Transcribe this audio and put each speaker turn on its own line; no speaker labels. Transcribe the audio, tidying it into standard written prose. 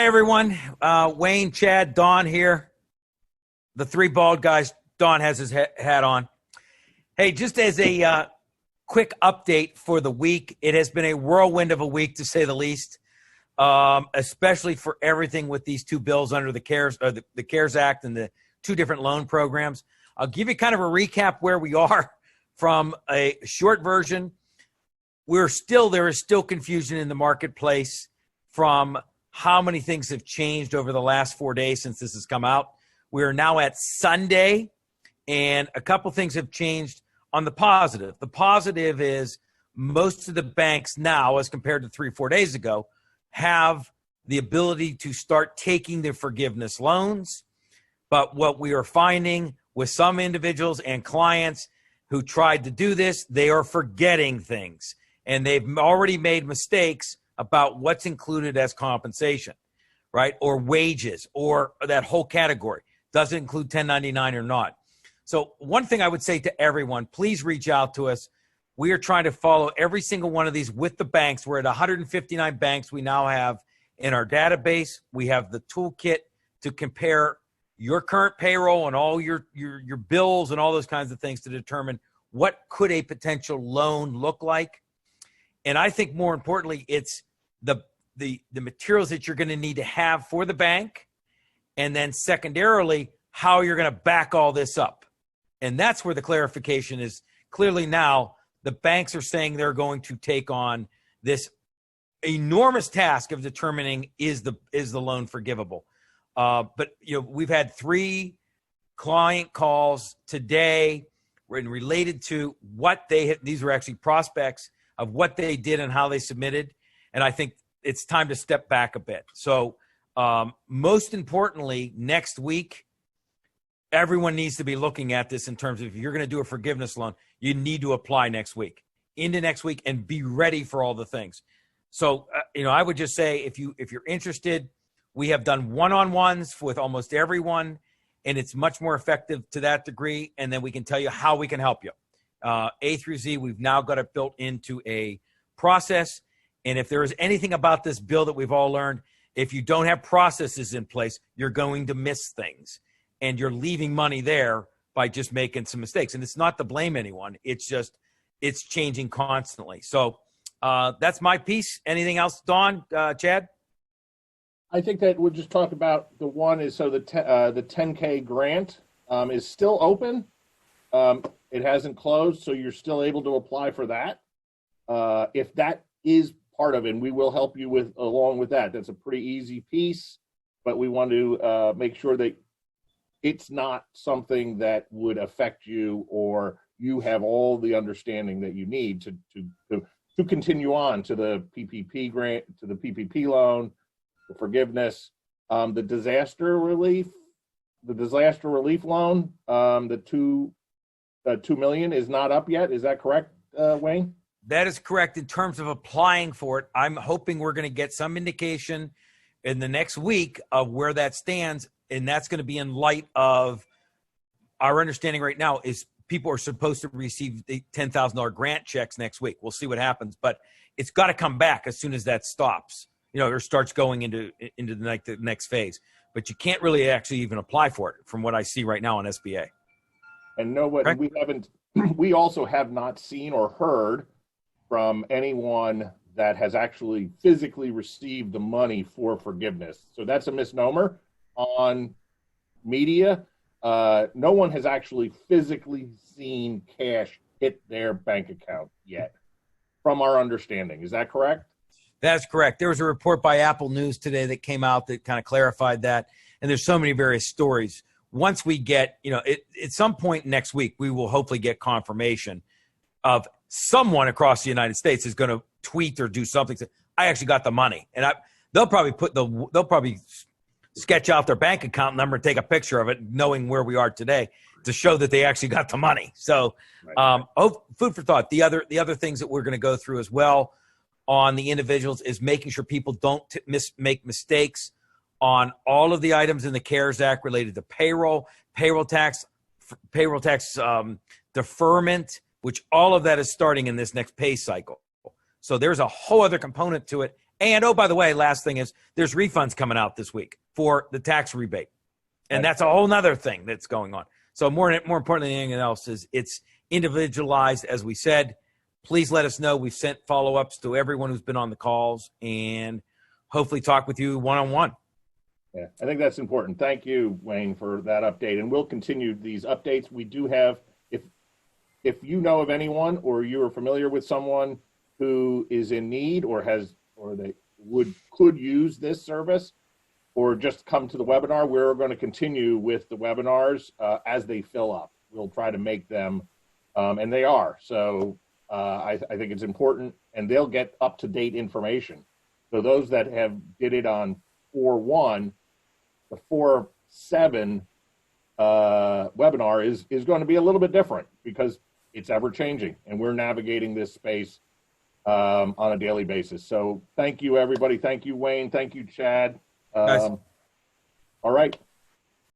everyone. Wayne, Chad, Don here. The three bald guys. Don has his hat on. Hey, just as a quick update for the week, it has been a whirlwind of a week, to say the least, especially for everything with these two bills under the CARES Act and the two different loan programs. I'll give you kind of a recap where we are from a short version. There is still confusion in the marketplace from how many things have changed over the last 4 days since this has come out. We are now at Sunday, and a couple things have changed on the positive. The positive is most of the banks now, as compared to 3-4 days ago, have the ability to start taking the forgiveness loans. But what we are finding with some individuals and clients who tried to do this, they are forgetting things, and they've already made mistakes about what's included as compensation, right? Or wages, or that whole category. Does it include 1099 or not? So one thing I would say to everyone, please reach out to us. We are trying to follow every single one of these with the banks. We're at 159 banks we now have in our database. We have the toolkit to compare your current payroll and all your bills and all those kinds of things to determine what could a potential loan look like. And I think more importantly, it's the materials that you're going to need to have for the bank, and then secondarily, how you're going to back all this up. And that's where the clarification is. Clearly now, the banks are saying they're going to take on this enormous task of determining is the loan forgivable. But we've had 3 client calls today related to what these were actually prospects of what they did and how they submitted. And I think it's time to step back a bit. So most importantly, next week, everyone needs to be looking at this in terms of, if you're going to do a forgiveness loan, you need to apply next week, into next week, and be ready for all the things. So, I would just say, if you're interested, we have done one-on-ones with almost everyone, and it's much more effective to that degree. And then we can tell you how we can help you. A through Z, we've now got it built into a process. And if there is anything about this bill that we've all learned, if you don't have processes in place, you're going to miss things. And you're leaving money there by just making some mistakes. And it's not to blame anyone. It's just, it's changing constantly. So that's my piece. Anything else, Dawn, Chad?
I think that we'll just talk about the one is, so the 10K grant is still open. It hasn't closed, so you're still able to apply for that. If that is part of it, and we will help you along with that. That's a pretty easy piece, but we want to make sure that it's not something that would affect you, or you have all the understanding that you need to continue on to the PPP grant, to the PPP loan, the forgiveness, the disaster relief loan, the $2 million is not up yet. Is that correct, Wayne?
That is correct. In terms of applying for it, I'm hoping we're going to get some indication in the next week of where that stands. And that's going to be in light of our understanding right now is people are supposed to receive the $10,000 grant checks next week. We'll see what happens, but it's got to come back as soon as that stops, or starts going into the next phase. But you can't really actually even apply for it from what I see right now on SBA.
And we also have not seen or heard from anyone that has actually physically received the money for forgiveness. So that's a misnomer on media. No one has actually physically seen cash hit their bank account yet, from our understanding. Is that correct?
That's correct. There was a report by Apple News today that came out that kind of clarified that. And there's so many various stories. Once we get, at some point next week, we will hopefully get confirmation of someone across the United States is going to tweet or do something. I actually got the money, and they'll probably sketch out their bank account number and take a picture of it, knowing where we are today, to show that they actually got the money. So, food for thought. The other things that we're going to go through as well on the individuals is making sure people don't make mistakes on all of the items in the CARES Act related to payroll tax deferment, which all of that is starting in this next pay cycle. So there's a whole other component to it And oh, by the way, last thing is there's refunds coming out this week for the tax rebate. And that's a whole nother thing that's going on. So more important than anything else is it's individualized, as we said. Please let us know. We've sent follow-ups to everyone who's been on the calls and hopefully talk with you one-on-one.
Yeah, I think that's important. Thank you, Wayne, for that update. And we'll continue these updates. We do have, if you know of anyone or you are familiar with someone who is in need or they could use this service, or just come to the webinar, we're going to continue with the webinars as they fill up. We'll try to make them, and they are. So I think it's important, and they'll get up-to-date information. So those that did it on 4.1, the 4.7 webinar is going to be a little bit different because it's ever-changing, and we're navigating this space on a daily basis. So thank you, everybody. Thank you, Wayne. Thank you, Chad.
Nice.
All right.